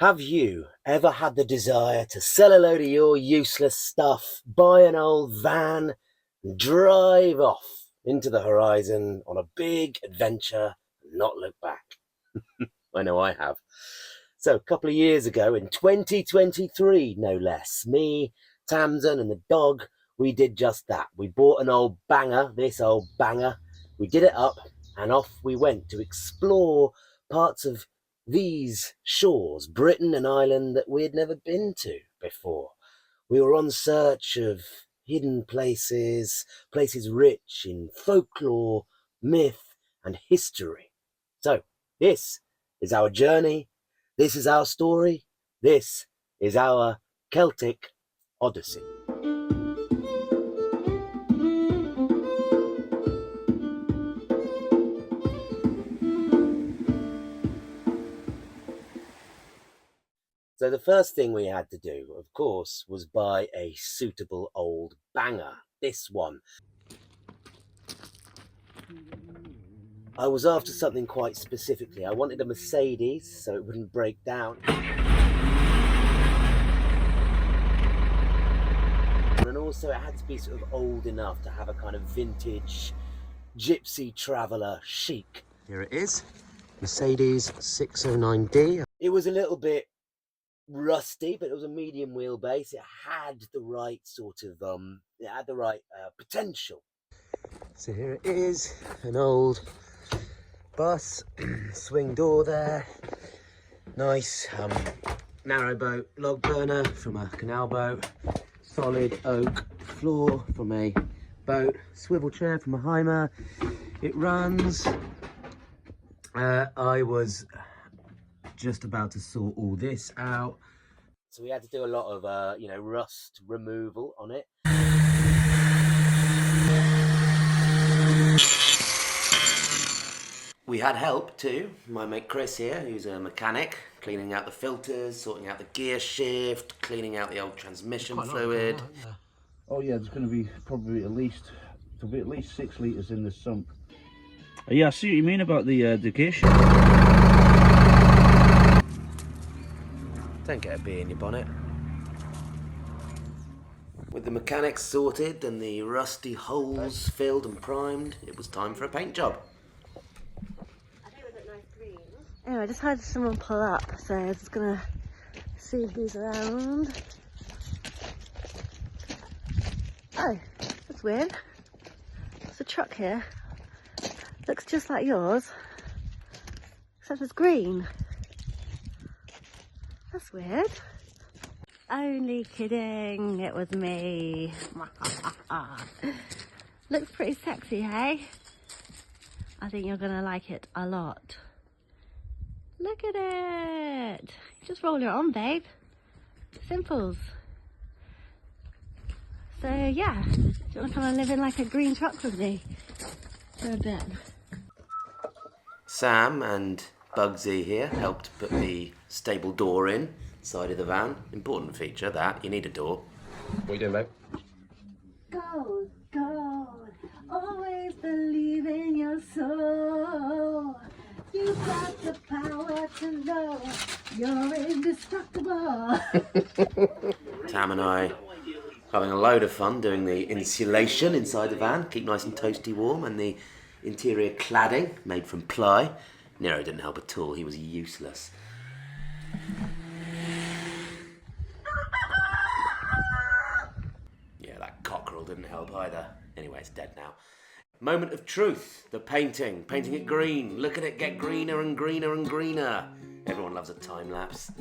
Have you ever had the desire to sell a load of your useless stuff, buy an old van, and drive off into the horizon on a big adventure and not look back? I know I have. So a couple of years ago, in 2023 no less, me, Tamsin and the dog, we did just that. We bought an old banger, this old banger, we did it up and off we went to explore parts of these shores, Britain and Ireland, that we had never been to before. We were on search of hidden places, places rich in folklore, myth and history. So this is our journey, this is our story, this is our Celtic Odyssey. So the first thing we had to do, of course, was buy a suitable old banger. This one. I was after something quite specifically. I wanted a Mercedes so it wouldn't break down. And also it had to be sort of old enough to have a kind of vintage gypsy traveller chic. Here it is, Mercedes 609D. It was a little bit rusty, but it was a medium wheelbase. It had the right sort of potential. So here it is, an old bus, swing door there, nice narrow boat log burner from a canal boat, solid oak floor from a boat, swivel chair from a Heimer. It runs. I was just about to sort all this out, so we had to do a lot of rust removal on it. We had help too, my mate Chris here, who's a mechanic, cleaning out the filters, sorting out the gear shift, cleaning out the old transmission fluid. Oh yeah, there's going to be probably at least 6 litres in the sump. Yeah, I see what you mean about the gear shift. Don't get a bee in your bonnet. With the mechanics sorted and the rusty holes filled and primed, it was time for a paint job. Anyway, I just had someone pull up, so I was just gonna see who's around. Oh, that's weird. There's a truck here. Looks just like yours, except it's green. That's weird. Only kidding, it was me. Looks pretty sexy, hey? I think you're gonna like it a lot. Look at it. Just roll it on, babe. Simples. So yeah, do you want to come and live in like a green truck with me for a bit? Sam and Bugsy here helped put the stable door in, side of the van. Important feature that, you need a door. What are you doing, babe? Gold, gold, always believe in your soul. You've got the power to know you're indestructible. Tam and I having a load of fun doing the insulation inside the van, keep nice and toasty warm, and the interior cladding made from ply. Nero didn't help at all, he was useless. Yeah, that cockerel didn't help either. Anyway, it's dead now. Moment of truth, the painting it green. Look at it get greener and greener and greener. Everyone loves a time lapse.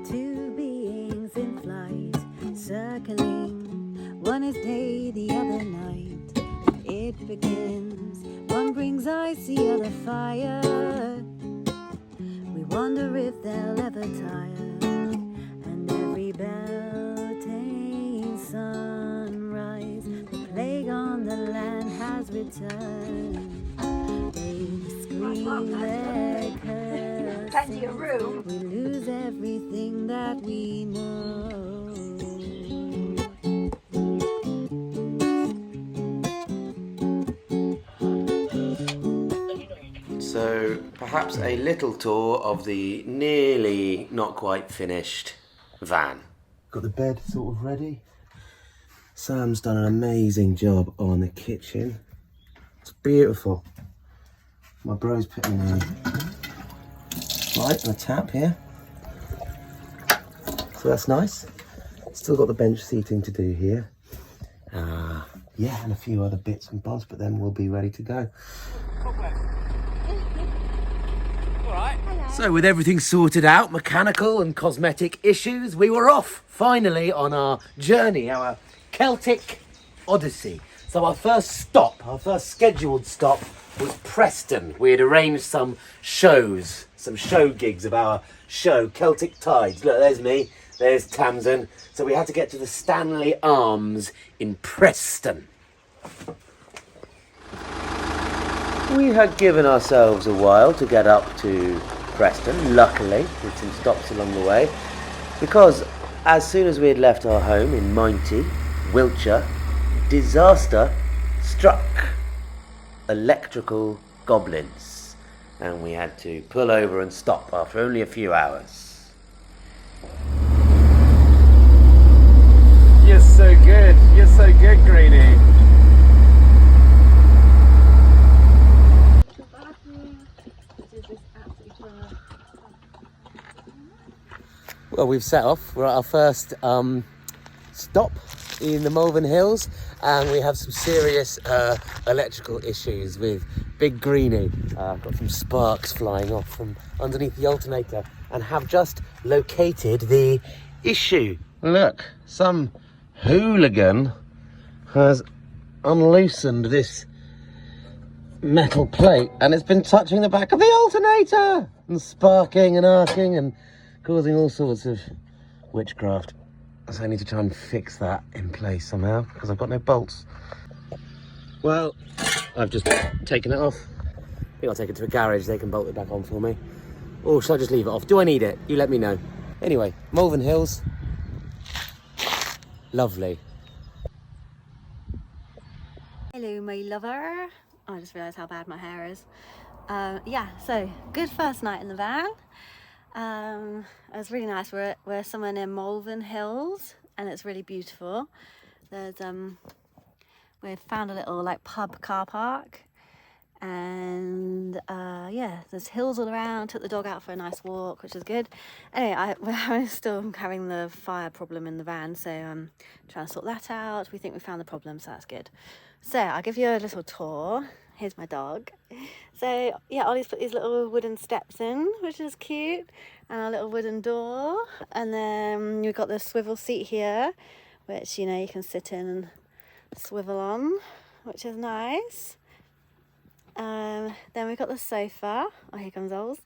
Two beings in flight, circling. One is day, the other night. It begins. One brings ice, the other fire. We wonder if they'll ever tire. And every belting sunrise, the plague on the land has returned. They scream their curses. Plenty of room. We lose everything that we know. So perhaps a little tour of the nearly not quite finished van. Got the bed sort of ready. Sam's done an amazing job on the kitchen. It's beautiful. My bro's putting a light and a tap here. So that's nice. Still got the bench seating to do here. Yeah, and a few other bits and bobs, but then we'll be ready to go. So with everything sorted out, mechanical and cosmetic issues, we were off finally on our journey, our Celtic Odyssey. So our first scheduled stop was Preston. We had arranged some shows, some show gigs of our show, Celtic Tides. Look, there's me, there's Tamsin. So we had to get to the Stanley Arms in Preston. We had given ourselves a while to get up to Preston, luckily, with some stops along the way, because as soon as we had left our home in Minety, Wiltshire, disaster struck. Electrical goblins, and we had to pull over and stop after only a few hours. You're so good, Greenie. Well, we've set off. We're at our first stop in the Malvern Hills, and we have some serious electrical issues with Big Greenie. Got some sparks flying off from underneath the alternator, and have just located the issue. Look, some hooligan has unloosened this metal plate, and it's been touching the back of the alternator and sparking and arcing and causing all sorts of witchcraft. So I need to try and fix that in place somehow, because I've got no bolts. Well, I've just taken it off. I think I'll take it to a garage, they can bolt it back on for me. Or should I just leave it off? Do I need it? You let me know. Anyway, Malvern Hills. Lovely. Hello, my lover. Oh, I just realised how bad my hair is. Yeah, so good first night in the van. It was really nice. We're somewhere near Malvern Hills, and it's really beautiful. There's we've found a little like pub car park, and yeah, there's hills all around. Took the dog out for a nice walk, which is good. Anyway, we're still having the fire problem in the van, so trying to sort that out. We think we found the problem, so that's good. So I'll give you a little tour. Here's my dog. So yeah, Ollie's put these little wooden steps in, which is cute, and a little wooden door. And then we've got the swivel seat here, which, you know, you can sit in and swivel on, which is nice. Then we've got the sofa. Oh, here comes Ols.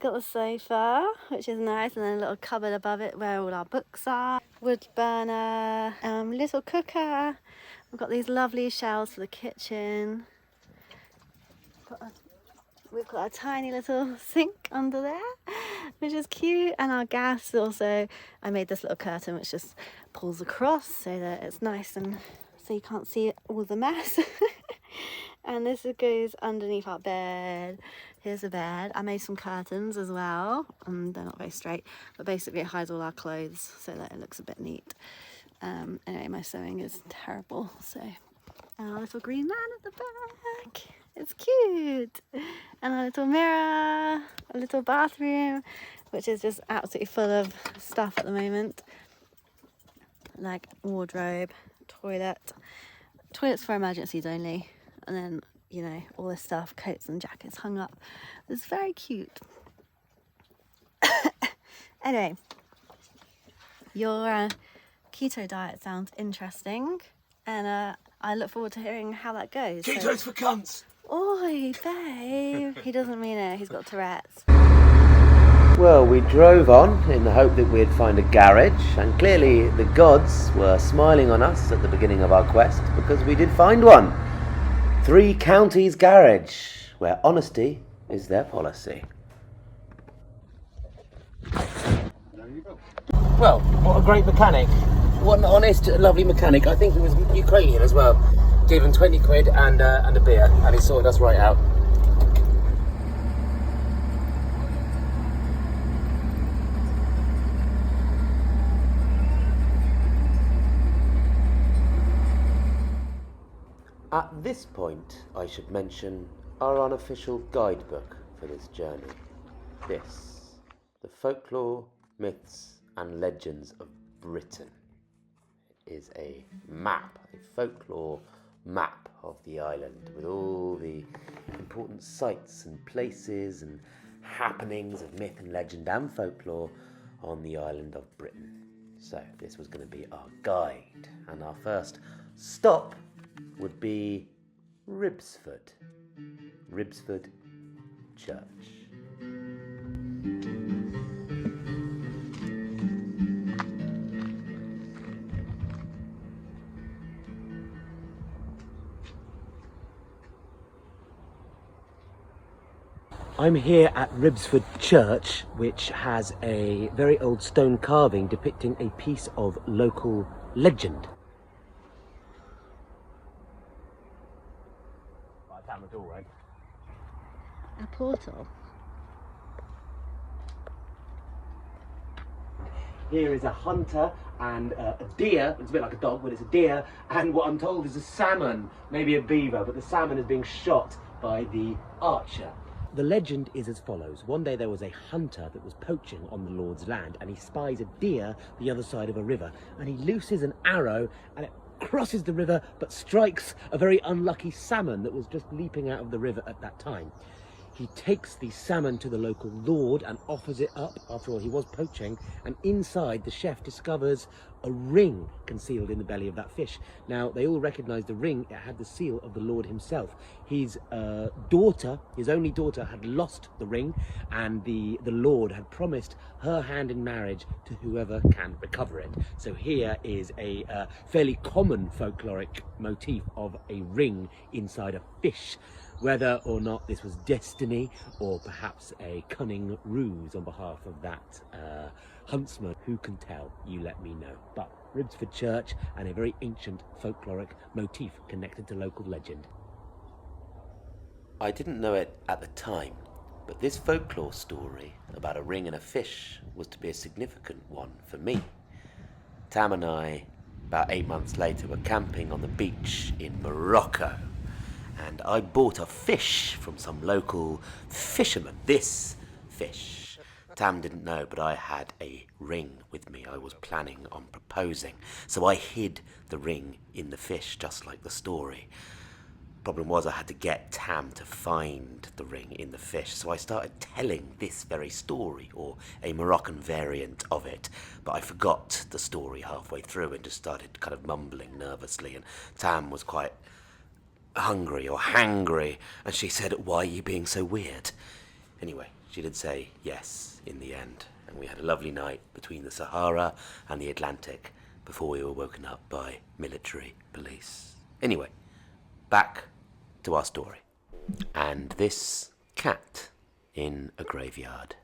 Got the sofa, which is nice, and then a little cupboard above it where all our books are. Wood burner, little cooker. We've got these lovely shelves for the kitchen. We've got a tiny little sink under there, which is cute. And our gas also, I made this little curtain which just pulls across so that it's nice and so you can't see all the mess. And this goes underneath our bed. Here's the bed. I made some curtains as well. They're not very straight, but basically it hides all our clothes so that it looks a bit neat. Anyway, my sewing is terrible, so our little green man at the back, it's cute, and a little mirror, a little bathroom, which is just absolutely full of stuff at the moment, like wardrobe, toilets for emergencies only, and then, you know, all this stuff, coats and jackets hung up. It's very cute. Anyway, your keto diet sounds interesting, and I look forward to hearing how that goes. Keto's for cunts! Oi, babe! He doesn't mean it, he's got Tourette's. Well, we drove on in the hope that we'd find a garage, and clearly the gods were smiling on us at the beginning of our quest, because we did find one. 3 Counties Garage, where honesty is their policy. Well, what a great mechanic. What an honest, lovely mechanic. I think he was Ukrainian as well. Gave him 20 quid and a beer, and he sorted us right out. At this point, I should mention our unofficial guidebook for this journey. This, the Folklore, Myths and Legends of Britain, is a map, a folklore map of the island with all the important sites and places and happenings of myth and legend and folklore on the island of Britain. So this was going to be our guide, and our first stop would be Ribbesford Church. I'm here at Ribbesford Church, which has a very old stone carving depicting a piece of local legend. Right down the door, right? A portal. Here is a hunter and a deer. It's a bit like a dog, but it's a deer. And what I'm told is a salmon, maybe a beaver, but the salmon is being shot by the archer. The legend is as follows. One day there was a hunter that was poaching on the Lord's land, and he spies a deer the other side of a river, and he looses an arrow and it crosses the river but strikes a very unlucky salmon that was just leaping out of the river at that time. He takes the salmon to the local lord and offers it up. After all, he was poaching, and inside the chef discovers a ring concealed in the belly of that fish. Now, they all recognised the ring. It had the seal of the lord himself. His daughter, his only daughter, had lost the ring, and the lord had promised her hand in marriage to whoever can recover it. So here is a fairly common folkloric motif of a ring inside a fish. Whether or not this was destiny or perhaps a cunning ruse on behalf of that huntsman, who can tell? You let me know. But Ribbesford Church, and a very ancient folkloric motif connected to local legend. I didn't know it at the time, but this folklore story about a ring and a fish was to be a significant one for me. Tam and I, about 8 months later, were camping on the beach in Morocco. And I bought a fish from some local fisherman. This fish. Tam didn't know, but I had a ring with me. I was planning on proposing. So I hid the ring in the fish, just like the story. Problem was, I had to get Tam to find the ring in the fish. So I started telling this very story, or a Moroccan variant of it. But I forgot the story halfway through and just started kind of mumbling nervously. And Tam was quite hungry or hangry, and she said, "Why are you being so weird?" Anyway, she did say yes in the end, and we had a lovely night between the Sahara and the Atlantic before we were woken up by military police. Anyway, back to our story. And this cat in a graveyard.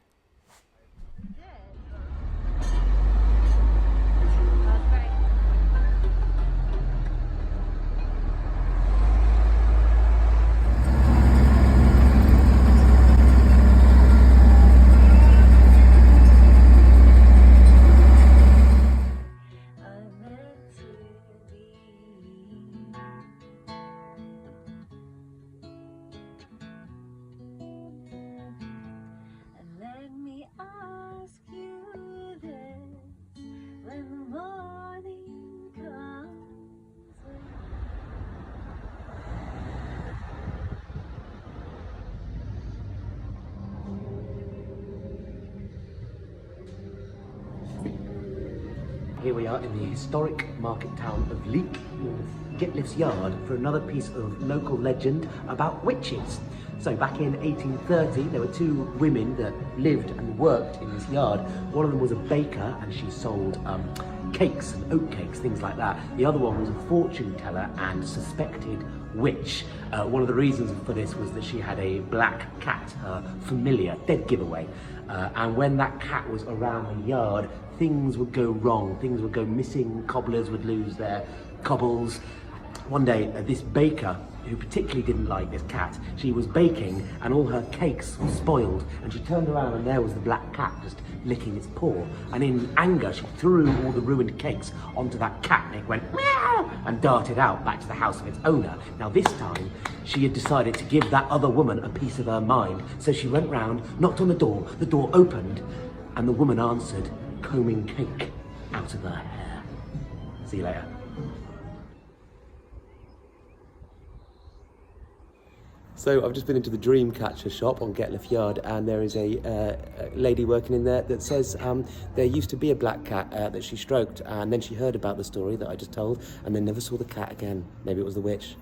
Here we are in the historic market town of Leek, Gitlif's Yard, for another piece of local legend about witches. So back in 1830, there were two women that lived and worked in this yard. One of them was a baker, and she sold cakes and oat cakes, things like that. The other one was a fortune teller and suspected witch. One of the reasons for this was that she had a black cat, her familiar, dead giveaway. And when that cat was around the yard, things would go wrong, things would go missing, cobblers would lose their cobbles. One day, this baker who particularly didn't like this cat. She was baking and all her cakes were spoiled, and she turned around and there was the black cat just licking its paw, and in anger she threw all the ruined cakes onto that cat, and it went meow and darted out back to the house of its owner. Now this time she had decided to give that other woman a piece of her mind, so she went round, knocked on the door opened, and the woman answered, combing cake out of her hair. See you later. So I've just been into the Dreamcatcher shop on Getliffe Yard, and there is a lady working in there that says there used to be a black cat that she stroked, and then she heard about the story that I just told, and then never saw the cat again. Maybe it was the witch.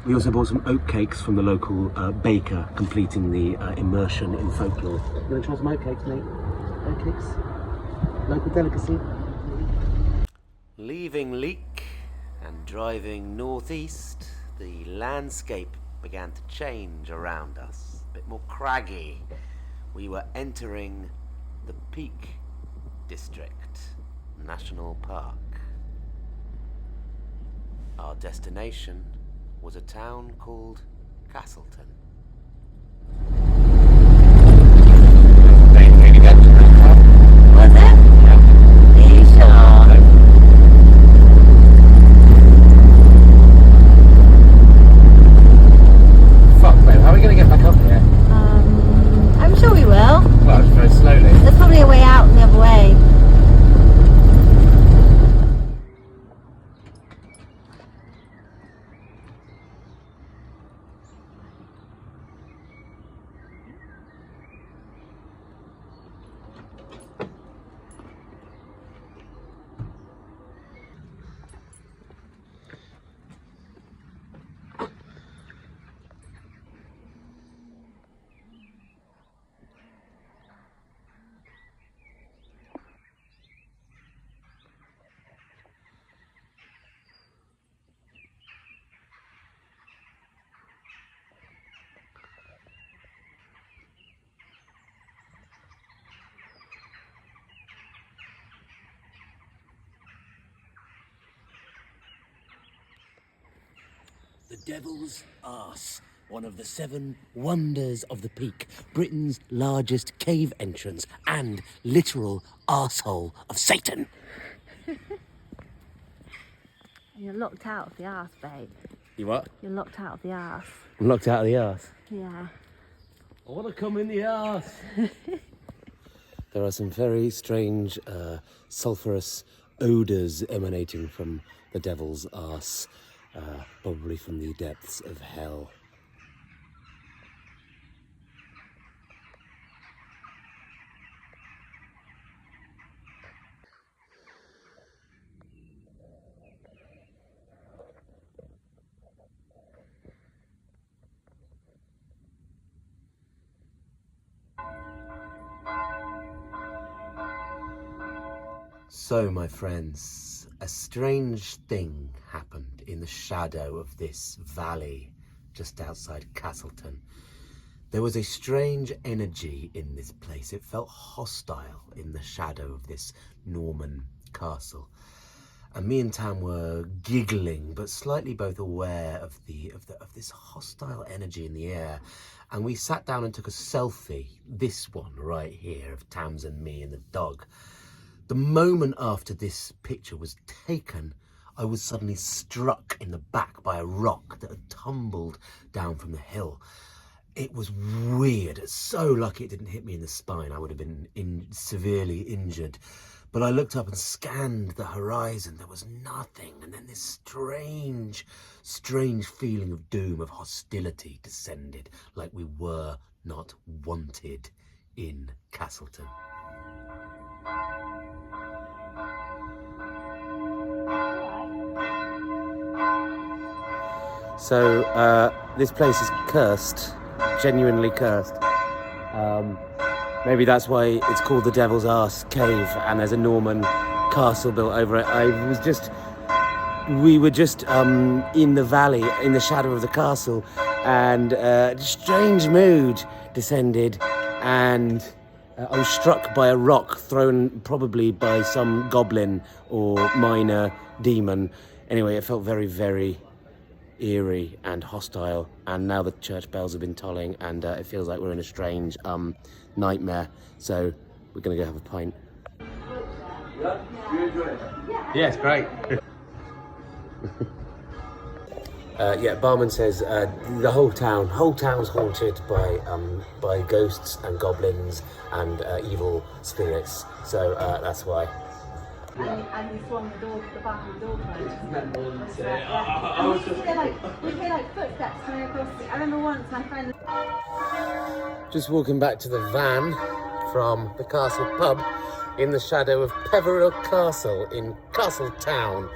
We also bought some oat cakes from the local baker, completing the immersion in folklore. You want to try some oat cakes, mate? Oat cakes? Local delicacy. Leaving Leek and driving northeast, the landscape began to change around us. A bit more craggy. We were entering the Peak District National Park. Our destination was a town called Castleton. Was it? Yeah. Are you sure? Fuck, babe, how are we going to get back up here? I'm sure we will. Well, just very slowly. There's probably a way out the other way. The Devil's Arse, one of the 7 wonders of the Peak, Britain's largest cave entrance and literal arsehole of Satan. You're locked out of the arse, babe. You what? You're locked out of the arse. I'm locked out of the arse. Yeah. I want to come in the arse. There are some very strange sulphurous odours emanating from the Devil's Arse. Probably from the depths of hell. So, my friends, a strange thing happened in the shadow of this valley just outside Castleton. There was a strange energy in this place. It felt hostile in the shadow of this Norman castle. And me and Tam were giggling, but slightly both aware of this hostile energy in the air. And we sat down and took a selfie, this one right here, of Tam's and me and the dog. The moment after this picture was taken, I was suddenly struck in the back by a rock that had tumbled down from the hill. It was weird. So lucky it didn't hit me in the spine. I would have been severely injured. But I looked up and scanned the horizon. There was nothing. And then this strange feeling of doom, of hostility descended, like we were not wanted in Castleton. So this place is cursed, genuinely cursed. Maybe that's why it's called the Devil's Arse Cave, and there's a Norman castle built over it. We were just in the valley, in the shadow of the castle, and a strange mood descended, and I was struck by a rock thrown probably by some goblin or minor demon. Anyway, it felt very, very eerie and hostile, and now the church bells have been tolling, and it feels like we're in a strange nightmare, so we're gonna go have a pint. Yeah, it's great. Yeah, barman says the whole town's haunted by ghosts and goblins and evil spirits, so that's why. And we swung the back of the door closed. We hear like footsteps coming across. I remember once my friend. Just walking back to the van from the castle pub in the shadow of Peveril Castle in Castletown,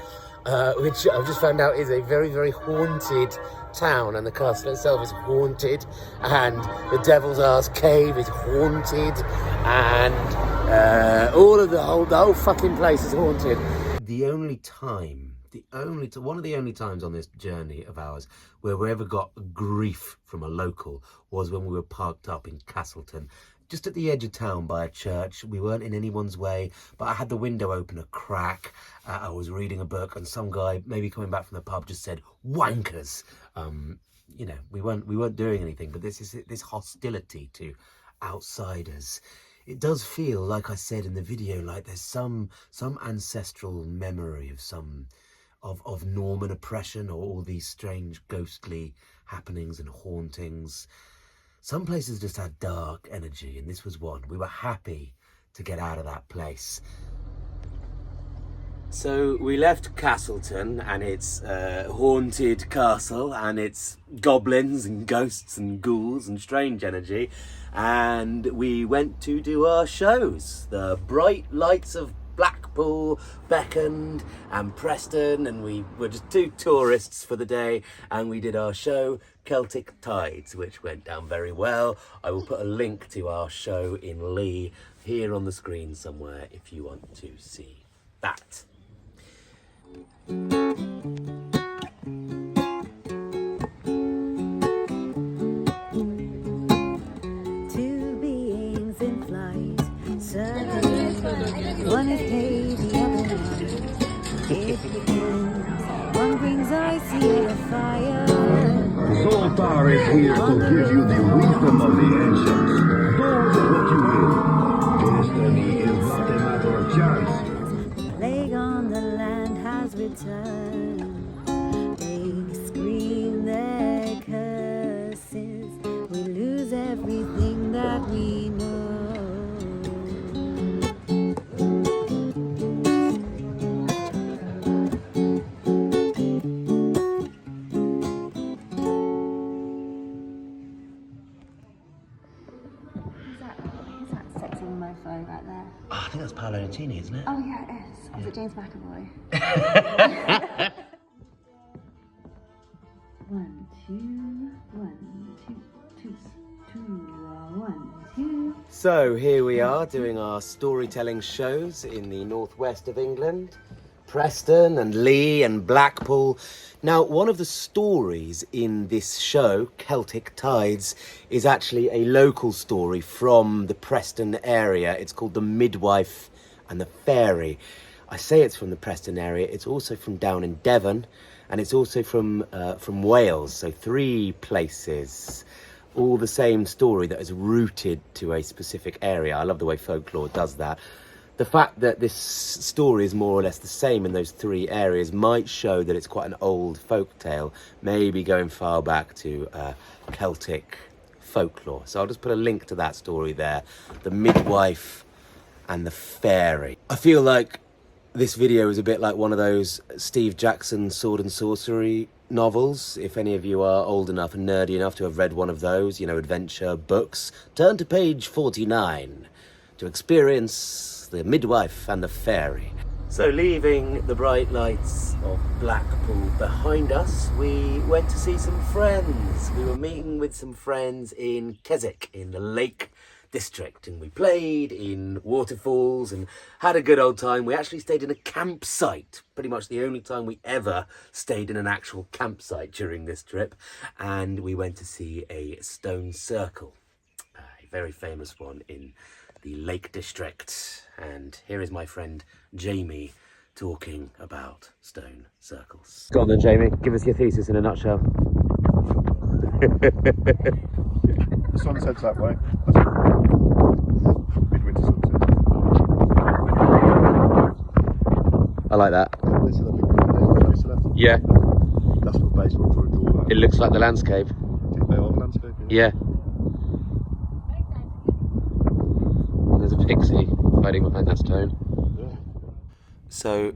which I've just found out is a very, very haunted town, and the castle itself is haunted, and the Devil's Arse Cave is haunted, and the whole fucking place is haunted. One of the only times on this journey of ours where we ever got grief from a local was when we were parked up in Castleton, just at the edge of town by a church. We weren't in anyone's way, but I had the window open a crack. I was reading a book, and some guy, maybe coming back from the pub, just said "wankers." You know, we weren't doing anything, but this hostility to outsiders. It does feel, like I said in the video, like there's some ancestral memory of Norman oppression, or all these strange ghostly happenings and hauntings. Some places just had dark energy, and this was one. We were happy to get out of that place. So we left Castleton and its haunted castle and its goblins and ghosts and ghouls and strange energy, and we went to do our shows. The bright lights of Blackpool beckoned, and Preston, and we were just two tourists for the day, and we did our show Celtic Tides, which went down very well. I will put a link to our show in Lee here on the screen somewhere if you want to see that. Two beings in flight, circling. One is hay, the other night. It begins. One brings icy a fire. Zoltar is here to give you the wisdom of the ancients. Do what you will. Destiny is not a matter of chance. Plague on the land has returned. They scream their curses. We lose everything that we know. Who's that sexy mofo right there? Oh, I think that's Paolo Nutini, isn't it? Oh yeah, it is. Is it James McAvoy? 1, 2, 1, 2, 1, 2. So here we are doing our storytelling shows in the northwest of England, Preston and Lee and Blackpool. Now, one of the stories in this show, Celtic Tides, is actually a local story from the Preston area. It's called The Midwife and the Fairy. I say it's from the Preston area. It's also from down in Devon, and it's also from Wales. So 3 places, all the same story that is rooted to a specific area. I love the way folklore does that. The fact that this story is more or less the same in those 3 areas might show that it's quite an old folk tale, maybe going far back to Celtic folklore. So I'll just put a link to that story there, The Midwife and the Fairy. I feel like this video is a bit like one of those Steve Jackson sword and sorcery novels. If any of you are old enough and nerdy enough to have read one of those, you know, adventure books, turn to page 49 to experience The Midwife and the Fairy. So leaving the bright lights of Blackpool behind us, we went to see some friends. We were meeting with some friends in Keswick in the Leek district, and we played in waterfalls and had a good old time. We actually stayed in a campsite, pretty much the only time we ever stayed in an actual campsite during this trip, and we went to see a stone circle, a very famous one in the Lake District, and here is my friend Jamie talking about stone circles. Go on then, Jamie, give us your thesis in a nutshell. The sun sets that way. Midwinter sunset. I like that. This is the big base left. Yeah, That's what base we're trying to draw that. it looks like the landscape. They are the landscape. Yeah. And there's a pixie hiding behind that stone. Yeah. So,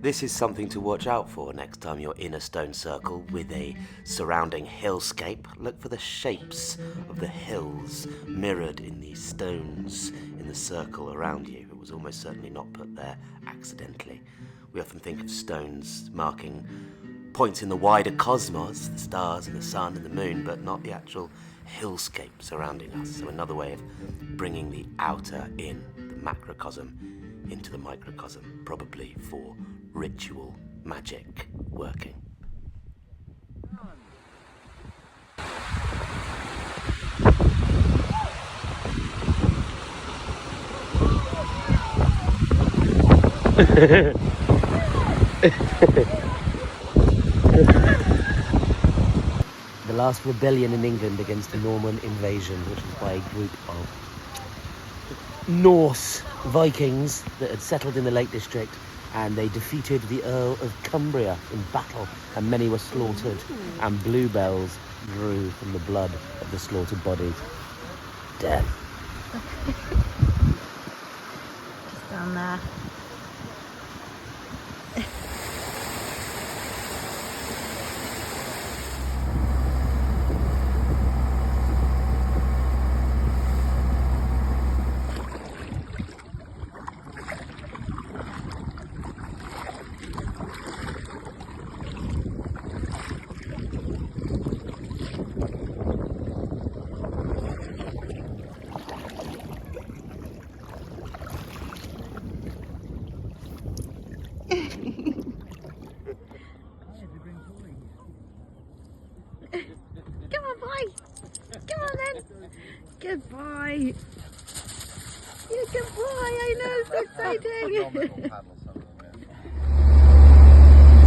this is something to watch out for next time you're in a stone circle with a surrounding hillscape. Look for the shapes of the hills mirrored in these stones in the circle around you. It was almost certainly not put there accidentally. We often think of stones marking points in the wider cosmos, the stars and the sun and the moon, but not the actual hillscape surrounding us. So another way of bringing the outer in, the macrocosm, into the microcosm, probably for ritual magic working. The last rebellion in England against the Norman invasion, which was by a group of Norse Vikings that had settled in the Lake District, and they defeated the Earl of Cumbria in battle, and many were slaughtered, and bluebells grew from the blood of the slaughtered bodies. Death. Just down there. Come on, boy. Come on then. Good boy. You're a good boy. I know, it's so exciting.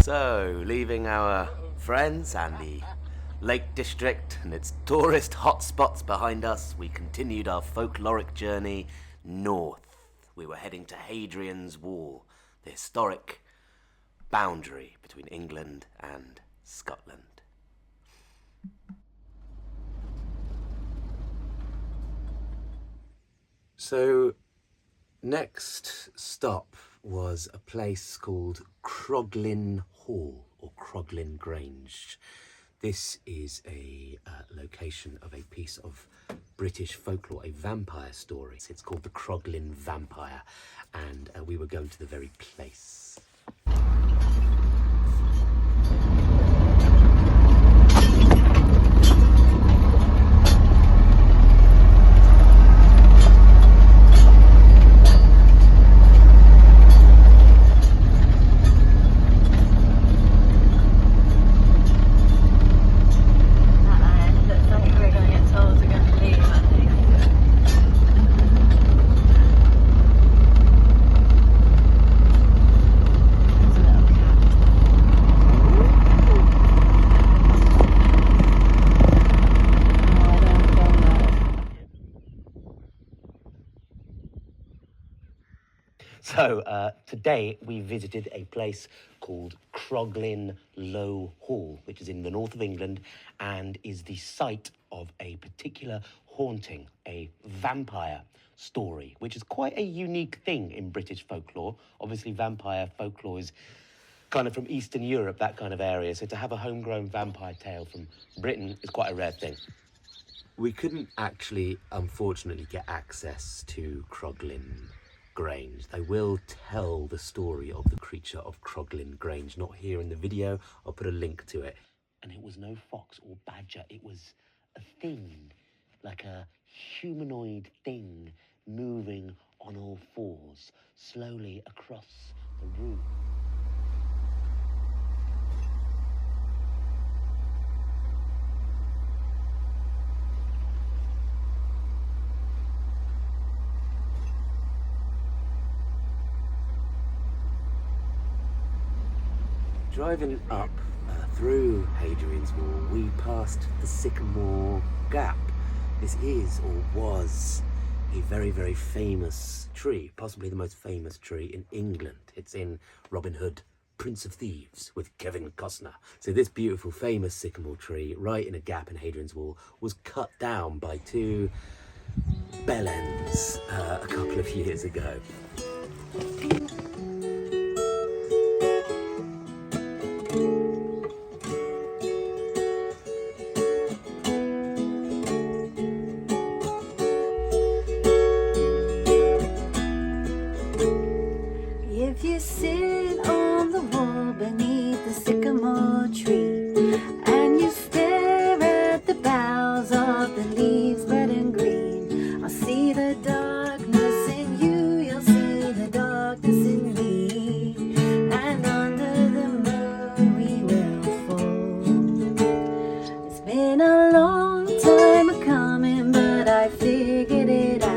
So, leaving our friends and the Lake District and its tourist hotspots behind us, we continued our folkloric journey north. We were heading to Hadrian's Wall, the historic boundary between England and Scotland. So, next stop was a place called Croglin Hall, or Croglin Grange. This is a location of a piece of British folklore, a vampire story. It's called the Croglin Vampire, and we were going to the very place. So today we visited a place called Croglin Low Hall, which is in the north of England and is the site of a particular haunting, a vampire story, which is quite a unique thing in British folklore. Obviously vampire folklore is kind of from Eastern Europe, that kind of area, so to have a homegrown vampire tale from Britain is quite a rare thing. We couldn't actually, unfortunately, get access to Croglin Grange. They will tell the story of the creature of Croglin Grange, not here in the video. I'll put a link to it. And it was no fox or badger, it was a thing, like a humanoid thing moving on all fours, slowly across the room. driving up through Hadrian's Wall, we passed the Sycamore Gap. This is, or was, a very, very famous tree, possibly the most famous tree in England. It's in Robin Hood, Prince of Thieves, with Kevin Costner. So this beautiful, famous sycamore tree, right in a gap in Hadrian's Wall, was cut down by two bellends a couple of years ago. If you sit on the wall beneath the sycamore tree and you stare at the boughs of the leaves red and green, I'll see the darkness in you, you'll see the darkness in me, and under the moon we will fall. It's been a long time a-coming, but I figured it out.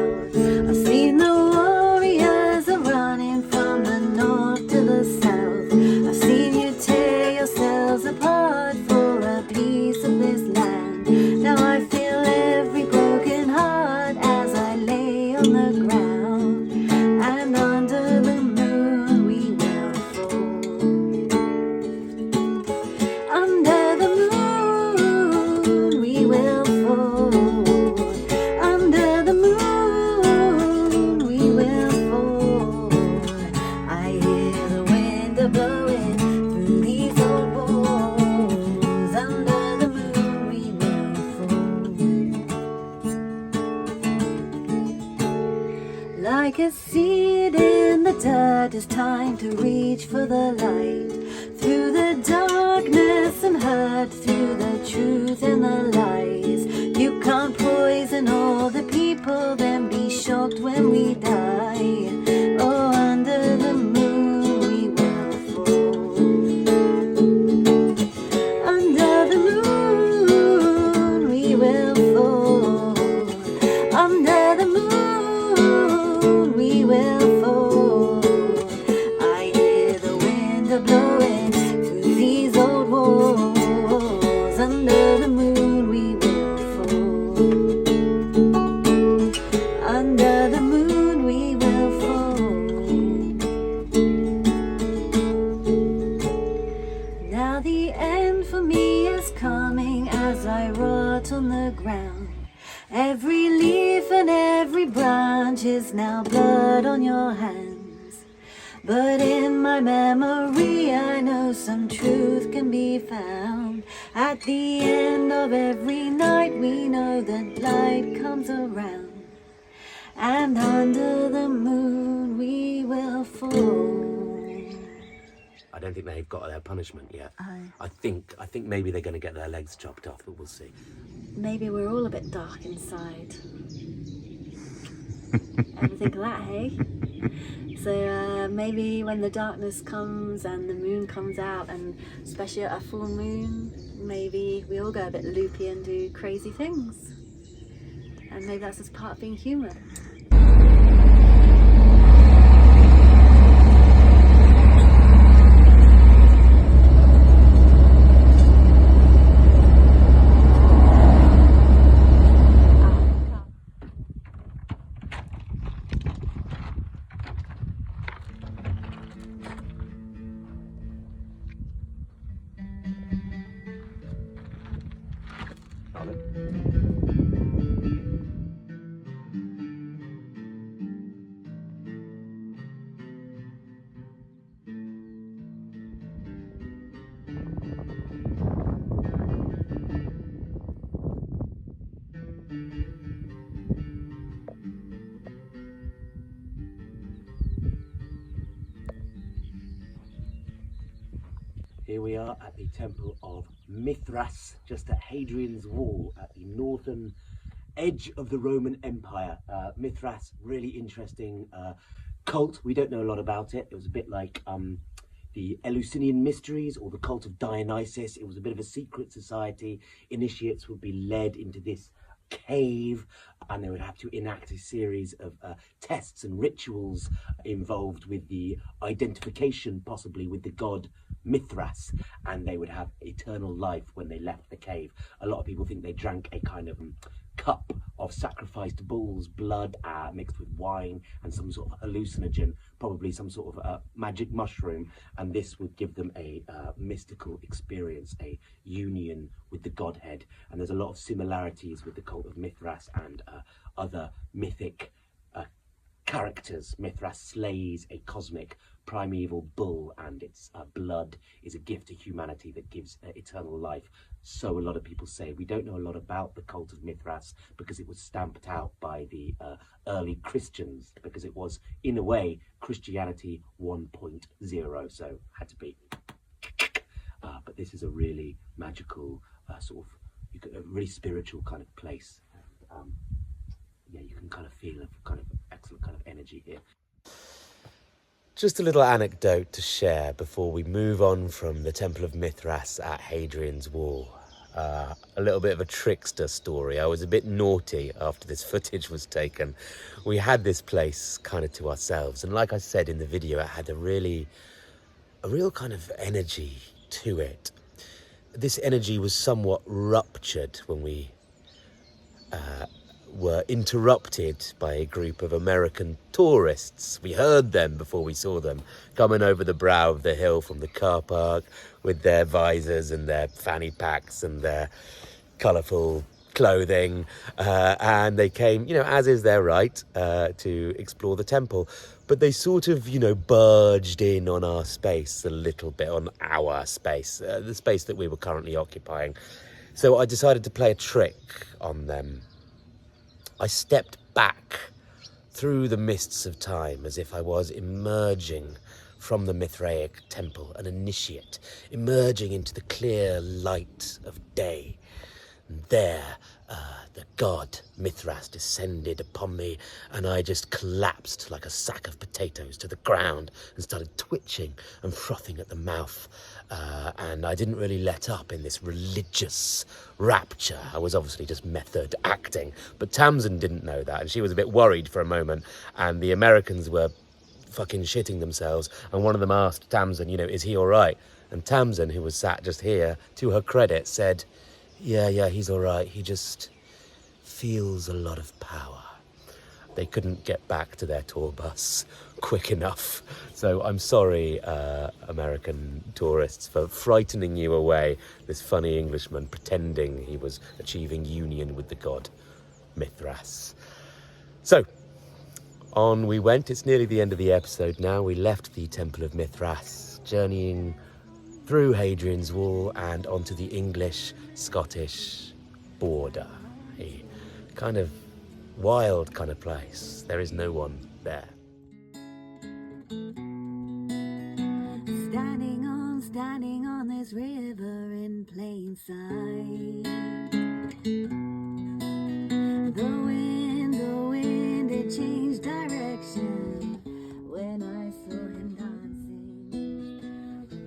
I've seen the warriors a-running from the north to the south. I've seen you tear yourselves apart for a piece of this land. Now I feel every broken heart as I lay on the ground, and under the moon we will fall. Under the moon we will fall. Under the moon we will fall. I hear the wind a-blowing through these old walls. Under the moon we will fall. Like a seed in the dirt, it's time to reach for the light. Through the darkness and hurt, through the truth and the lies. You can't poison all the people, then be shocked when we die. Oh, under the moon we will fall. Under the moon we will fall. Under the moon we will fall. I hear the wind a-blowing through these old walls. Under the moon we will fall. Under the moon we will fall. Now the end for me is coming as I rot on the ground. Every leaf and every branch is now blood on your hands. But in my memory I know some truth can be found. At the end of every night we know that light comes around. And under the moon we will fall. I don't think they've got their punishment yet. I think maybe they're going to get their legs chopped off, but we'll see. Maybe we're all a bit dark inside. Ever think of that, hey? So maybe when the darkness comes and the moon comes out, and especially at a full moon, maybe we all go a bit loopy and do crazy things. And maybe that's just part of being human. Here we are at the Temple of Mithras, just at Hadrian's Wall, at the northern edge of the Roman Empire. Mithras, really interesting cult. We don't know a lot about it. It was a bit like the Eleusinian Mysteries or the cult of Dionysus. It was a bit of a secret society. Initiates would be led into this cave, and they would have to enact a series of tests and rituals involved with the identification, possibly with the god Mithras, and they would have eternal life when they left the cave. A lot of people think they drank a kind of cup of sacrificed bull's blood mixed with wine and some sort of hallucinogen, probably some sort of magic mushroom, and this would give them a mystical experience, a union with the godhead. And there's a lot of similarities with the cult of Mithras and other mythic characters. Mithras slays a cosmic primeval bull, and its blood is a gift to humanity that gives eternal life. So a lot of people say we don't know a lot about the cult of Mithras because it was stamped out by the early Christians, because it was, in a way, Christianity 1.0, so had to be. But this is a really magical, sort of, a really spiritual kind of place. Yeah, you can kind of feel a kind of excellent kind of energy here. Just a little anecdote to share before we move on from the Temple of Mithras at Hadrian's Wall. A little bit of a trickster story. I was a bit naughty after this footage was taken. We had this place kind of to ourselves, and like I said in the video, it had a real kind of energy to it. This energy was somewhat ruptured when we were interrupted by a group of American tourists. We heard them before we saw them, coming over the brow of the hill from the car park with their visors and their fanny packs and their colourful clothing, and they came, as is their right, to explore the temple. But they sort of, barged in on our space a little bit, on our space, the space that we were currently occupying. So I decided to play a trick on them. I stepped back through the mists of time as if I was emerging from the Mithraic temple, an initiate, emerging into the clear light of day. And there, the god Mithras descended upon me, and I just collapsed like a sack of potatoes to the ground and started twitching and frothing at the mouth. And I didn't really let up in this religious rapture. I was obviously just method acting, but Tamsin didn't know that, and she was a bit worried for a moment, and the Americans were fucking shitting themselves, and one of them asked Tamsin, is he all right? And Tamsin, who was sat just here, to her credit, said, yeah, he's all right. He just feels a lot of power. They couldn't get back to their tour bus quick enough. So I'm sorry, American tourists, for frightening you away, this funny Englishman pretending he was achieving union with the god Mithras. So, on we went. It's nearly the end of the episode now. We left the Temple of Mithras, journeying through Hadrian's Wall and onto the English-Scottish border. A kind of wild kind of place. There is no one there. Standing on this river in plain sight. The wind, it changed direction when I saw him dancing.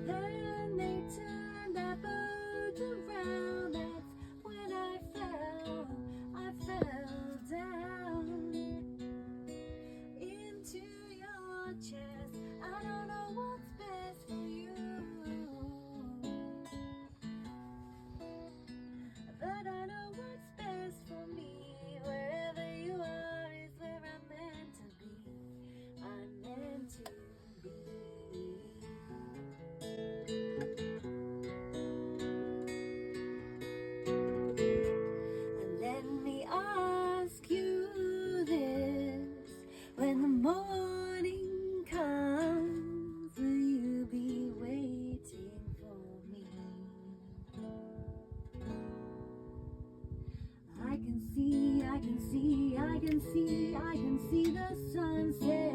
Then they turned that boat around. That's when I fell down into your chest. I don't know what's best for you, but I know what's best for me. Wherever you are is where I'm meant to be. I'm meant to be. And let me ask you this: when the morning comes, will you be waiting for me? I can see the sunset,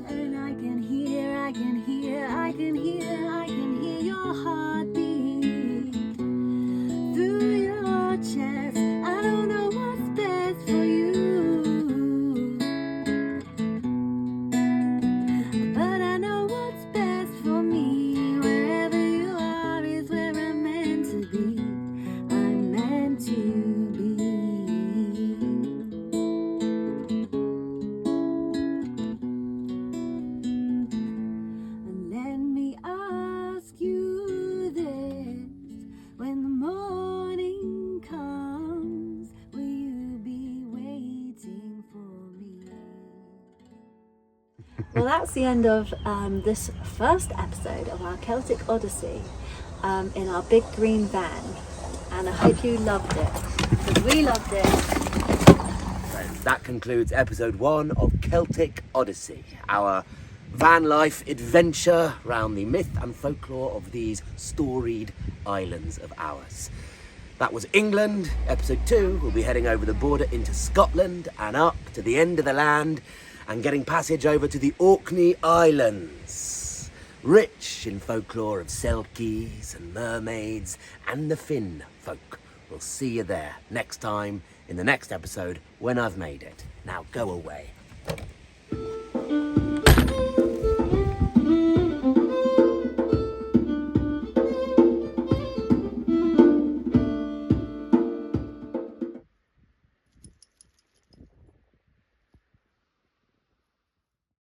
and I can hear your heartbeat through your chest. I don't know what's best for you, but I know what's best for me. Wherever you are is where I'm meant to be. I'm meant to Well, that's the end of this first episode of our Celtic Odyssey in our big green van. And I hope you loved it, because we loved it. So that concludes episode 1 of Celtic Odyssey, our van life adventure round the myth and folklore of these storied islands of ours. That was England. Episode 2, we'll be heading over the border into Scotland and up to the end of the land and getting passage over to the Orkney Islands, rich in folklore of selkies and mermaids and the Finn folk. We'll see you there next time in the next episode when I've made it. Now go away.